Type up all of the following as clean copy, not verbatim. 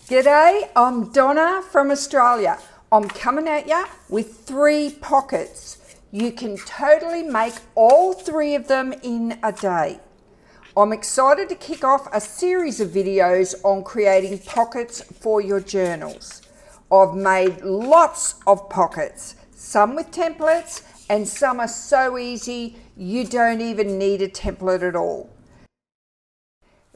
G'day, I'm Donna from Australia. I'm coming at ya with 3 pockets. You can totally make all 3 of them in a day. I'm excited to kick off a series of videos on creating pockets for your journals. I've made lots of pockets, some with templates and some are so easy you don't even need a template at all.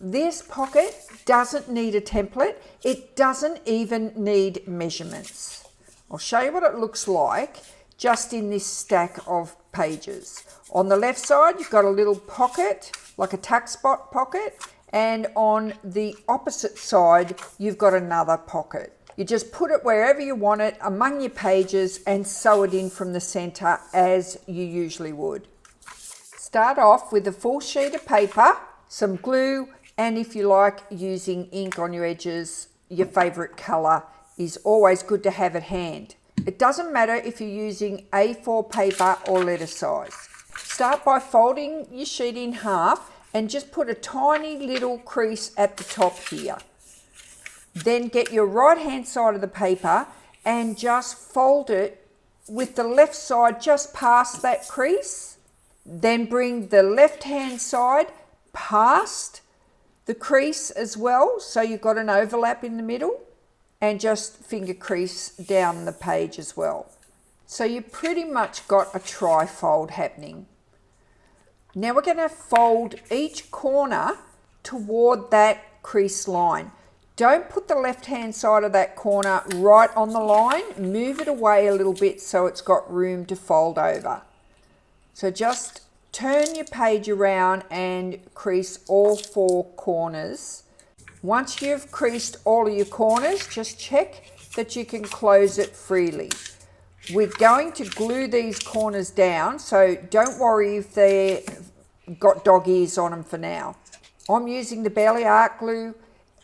This pocket doesn't need a template. It doesn't even need measurements. I'll show you what it looks like just in this stack of pages. On the left side, you've got a little pocket, like a tuck spot pocket, and on the opposite side, you've got another pocket. You just put it wherever you want it among your pages and sew it in from the center as you usually would. Start off with a full sheet of paper, some glue, and if you like using ink on your edges, your favorite color is always good to have at hand. It doesn't matter if you're using A4 paper or letter size. Start by folding your sheet in half and just put a tiny little crease at the top here. Then get your right hand side of the paper and just fold it with the left side just past that crease. Then bring the left hand side past the crease as well, so you've got an overlap in the middle, and just finger crease down the page as well. So you pretty much got a tri-fold happening. Now we're going to fold each corner toward that crease line. Don't put the left hand side of that corner right on the line, move it away a little bit so it's got room to fold over. So just turn your page around and crease all 4 corners. Once you've creased all of your corners, just check that you can close it freely. We're going to glue these corners down, so don't worry if they've got dog ears on them for now. I'm using the Barely Art glue.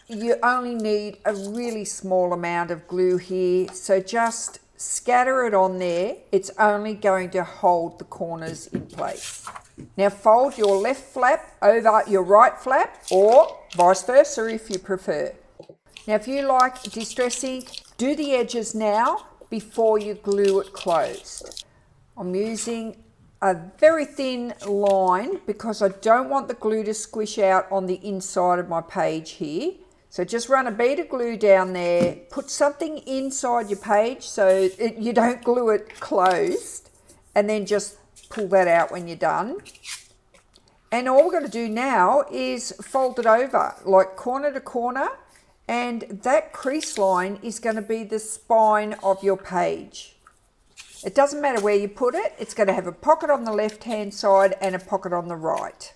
You only need a really small amount of glue here, so just scatter it on there. It's only going to hold the corners in place. Now fold your left flap over your right flap, or vice versa if you prefer. Now if you like Distress ink, do the edges now before you glue it closed. I'm using a very thin line because I don't want the glue to squish out on the inside of my page here. So just run a bead of glue down there, put something inside your page so you don't glue it closed, and then just pull that out when you're done. And all we're going to do now is fold it over like corner to corner, and that crease line is going to be the spine of your page. It doesn't matter where you put it, it's going to have a pocket on the left hand side and a pocket on the right.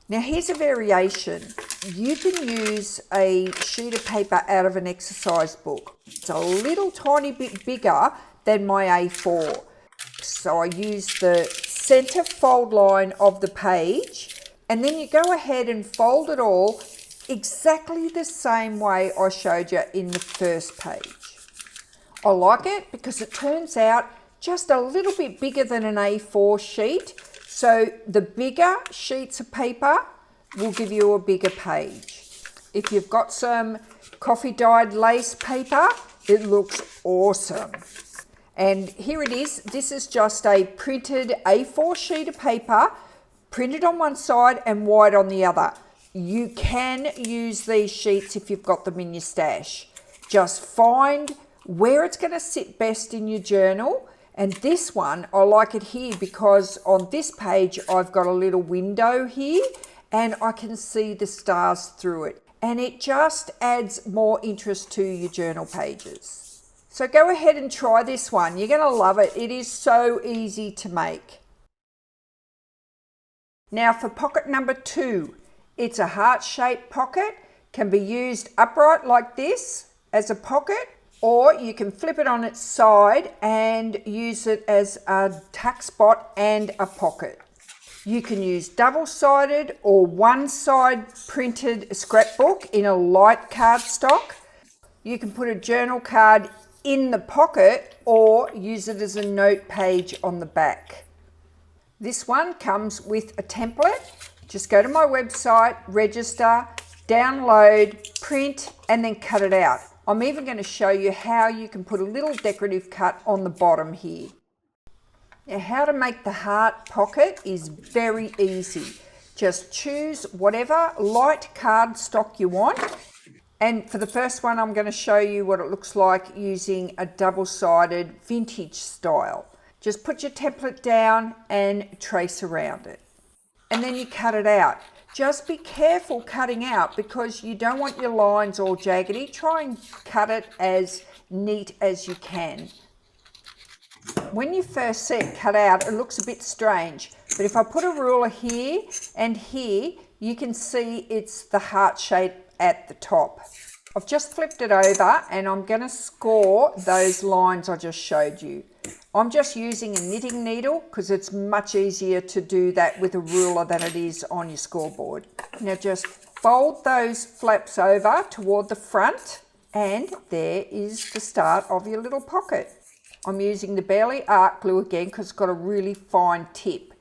Now here's a variation. You can use a sheet of paper out of an exercise book. It's a little tiny bit bigger than my A4. So I use the center fold line of the page, and then you go ahead and fold it all exactly the same way I showed you in the first page. I like it because it turns out just a little bit bigger than an A4 sheet. So the bigger sheets of paper will give you a bigger page. If you've got some coffee dyed lace paper, it looks awesome. And here it is. This is just a printed A4 sheet of paper, printed on one side and white on the other. You can use these sheets if you've got them in your stash. Just find where it's going to sit best in your journal. And this one, I like it here because on this page, I've got a little window here and I can see the stars through it. And it just adds more interest to your journal pages. So go ahead and try this one. You're going to love it. It is so easy to make. Now for pocket number 2, it's a heart-shaped pocket. Can be used upright like this as a pocket, or you can flip it on its side and use it as a tuck spot and a pocket. You can use double-sided or one-side printed scrapbook in a light cardstock. You can put a journal card in the pocket or use it as a note page on the back. This one comes with a template. Just go to my website, register, download, print, and then cut it out. I'm even going to show you how you can put a little decorative cut on the bottom here. Now, how to make the heart pocket is very easy. Just choose whatever light cardstock you want. And for the first one, I'm going to show you what it looks like using a double-sided vintage style. Just put your template down and trace around it. And then you cut it out. Just be careful cutting out because you don't want your lines all jaggedy. Try and cut it as neat as you can. When you first see it cut out, it looks a bit strange. But if I put a ruler here and here, you can see it's the heart shape at the top. I've just flipped it over and I'm going to score those lines I just showed you. I'm just using a knitting needle because it's much easier to do that with a ruler than it is on your scoreboard. Now just fold those flaps over toward the front and there is the start of your little pocket. I'm using the Bearly Art Glue again because it's got a really fine tip.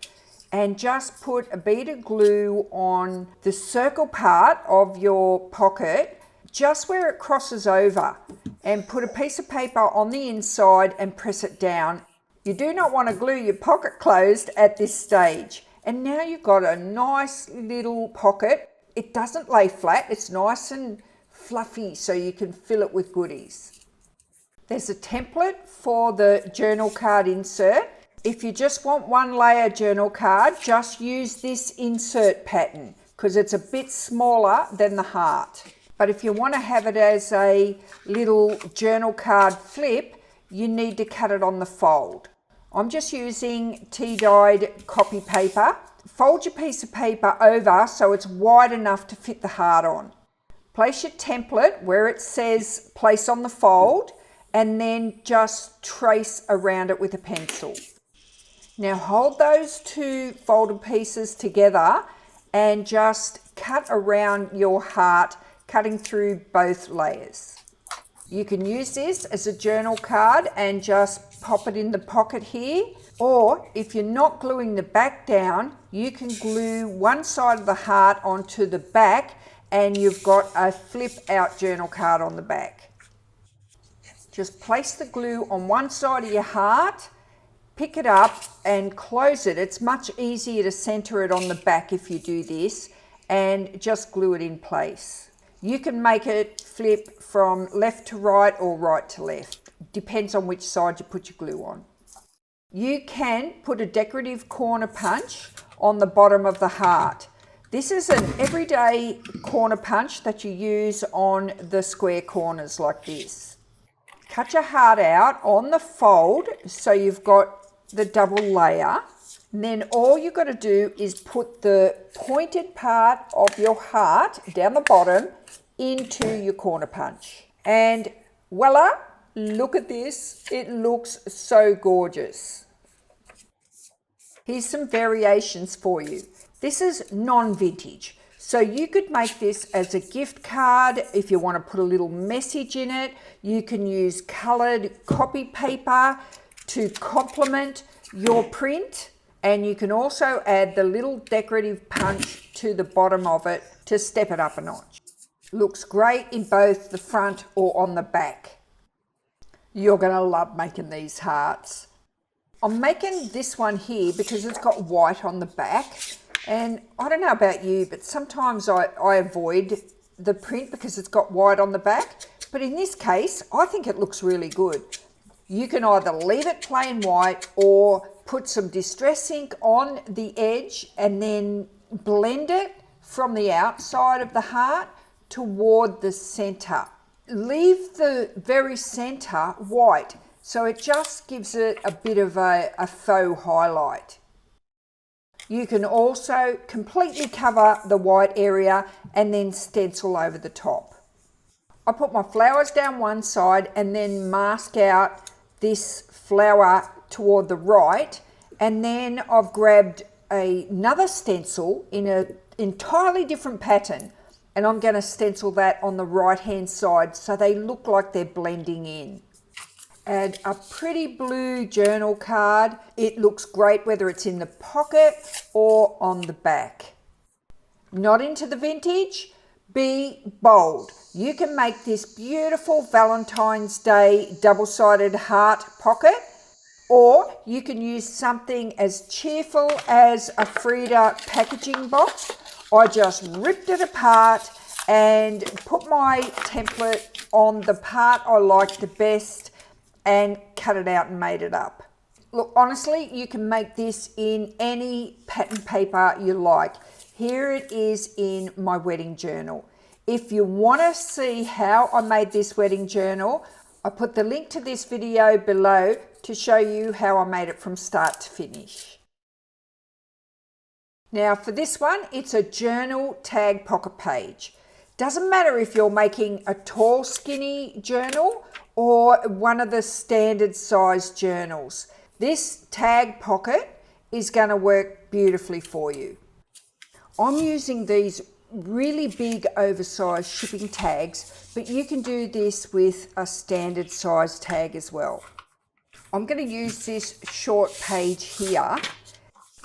And just put a bead of glue on the circle part of your pocket, just where it crosses over, and put a piece of paper on the inside and press it down. You do not want to glue your pocket closed at this stage. And now you've got a nice little pocket. It doesn't lay flat, it's nice and fluffy so you can fill it with goodies. There's a template for the journal card insert. If you just want one layer journal card, just use this insert pattern because it's a bit smaller than the heart. But if you want to have it as a little journal card flip, you need to cut it on the fold. I'm just using tea-dyed copy paper. Fold your piece of paper over so it's wide enough to fit the heart on. Place your template where it says place on the fold and then just trace around it with a pencil. Now hold those two folded pieces together and just cut around your heart, cutting through both layers. You can use this as a journal card and just pop it in the pocket here, or if you're not gluing the back down, you can glue one side of the heart onto the back and you've got a flip out journal card on the back. Just place the glue on one side of your heart, pick it up and close it. It's much easier to center it on the back if you do this, and just glue it in place. You can make it flip from left to right or right to left. Depends on which side you put your glue on. You can put a decorative corner punch on the bottom of the heart. This is an everyday corner punch that you use on the square corners like this. Cut your heart out on the fold so you've got the double layer. And then all you've got to do is put the pointed part of your heart down the bottom into your corner punch. And voila, look at this. It looks so gorgeous. Here's some variations for you. This is non-vintage. So you could make this as a gift card if you want to put a little message in it. You can use coloured copy paper to complement your print, and you can also add the little decorative punch to the bottom of it to step it up a notch. Looks great in both the front or on the back. You're going to love making these hearts. I'm making this one here because it's got white on the back. And I don't know about you, but sometimes I avoid the print because it's got white on the back. But in this case, I think it looks really good. You can either leave it plain white or put some distress ink on the edge and then blend it from the outside of the heart toward the center. Leave the very center white, so it just gives it a bit of a faux highlight. You can also completely cover the white area and then stencil over the top. I put my flowers down one side and then mask out this flower toward the right, and then I've grabbed another stencil in an entirely different pattern, and I'm going to stencil that on the right hand side so they look like they're blending in. Add a pretty blue journal card. It looks great whether it's in the pocket or on the back. Not into the vintage, Be bold. You can make this beautiful Valentine's Day double-sided heart pocket, or you can use something as cheerful as a Frida packaging box. I just ripped it apart and put my template on the part I liked the best and cut it out and made it up. Look, honestly, you can make this in any pattern paper you like. Here it is in my wedding journal. If you want to see how I made this wedding journal, I put the link to this video below to show you how I made it from start to finish. Now for this one, it's a journal tag pocket page. Doesn't matter if you're making a tall skinny journal or one of the standard size journals. This tag pocket is going to work beautifully for you. I'm using these really big oversized shipping tags, but you can do this with a standard size tag as well. I'm going to use this short page here.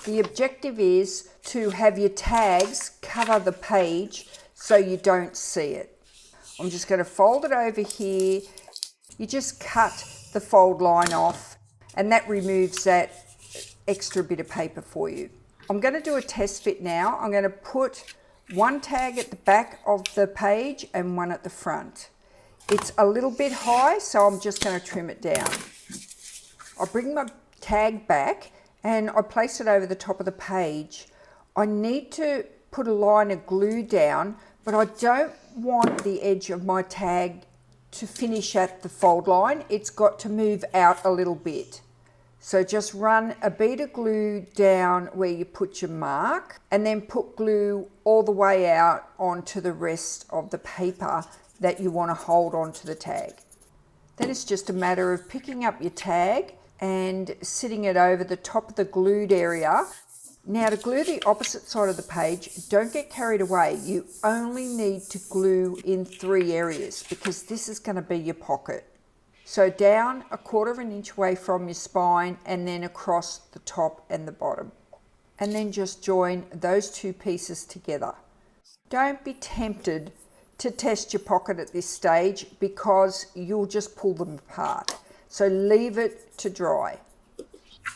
The objective is to have your tags cover the page so you don't see it. I'm just going to fold it over here. You just cut the fold line off and that removes that extra bit of paper for you. I'm going to do a test fit now. I'm going to put one tag at the back of the page and one at the front. It's a little bit high, so I'm just going to trim it down. I bring my tag back and I place it over the top of the page. I need to put a line of glue down, but I don't want the edge of my tag to finish at the fold line. It's got to move out a little bit. So just run a bead of glue down where you put your mark and then put glue all the way out onto the rest of the paper that you want to hold onto the tag. Then it's just a matter of picking up your tag and sitting it over the top of the glued area. Now to glue the opposite side of the page, don't get carried away. You only need to glue in 3 areas because this is going to be your pocket. So down 1/4 inch away from your spine and then across the top and the bottom. And then just join those 2 pieces together. Don't be tempted to test your pocket at this stage because you'll just pull them apart. So leave it to dry.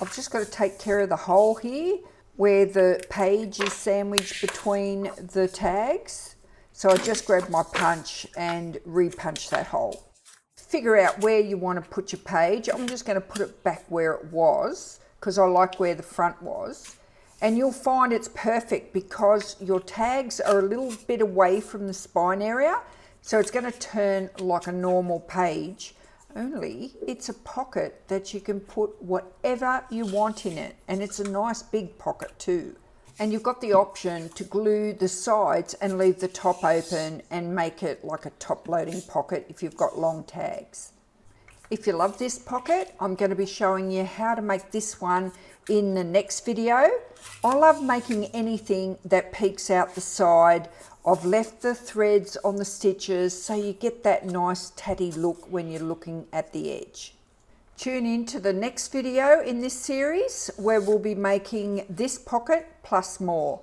I've just got to take care of the hole here where the page is sandwiched between the tags. So I just grabbed my punch and re-punch that hole. Figure out where you want to put your page. I'm just going to put it back where it was because I like where the front was. And you'll find it's perfect because your tags are a little bit away from the spine area. So it's going to turn like a normal page, only it's a pocket that you can put whatever you want in it. And it's a nice big pocket too. And you've got the option to glue the sides and leave the top open and make it like a top loading pocket if you've got long tags. If you love this pocket, I'm going to be showing you how to make this one in the next video. I love making anything that peeks out the side. I've left the threads on the stitches so you get that nice tatty look when you're looking at the edge. Tune in to the next video in this series where we'll be making this pocket plus more.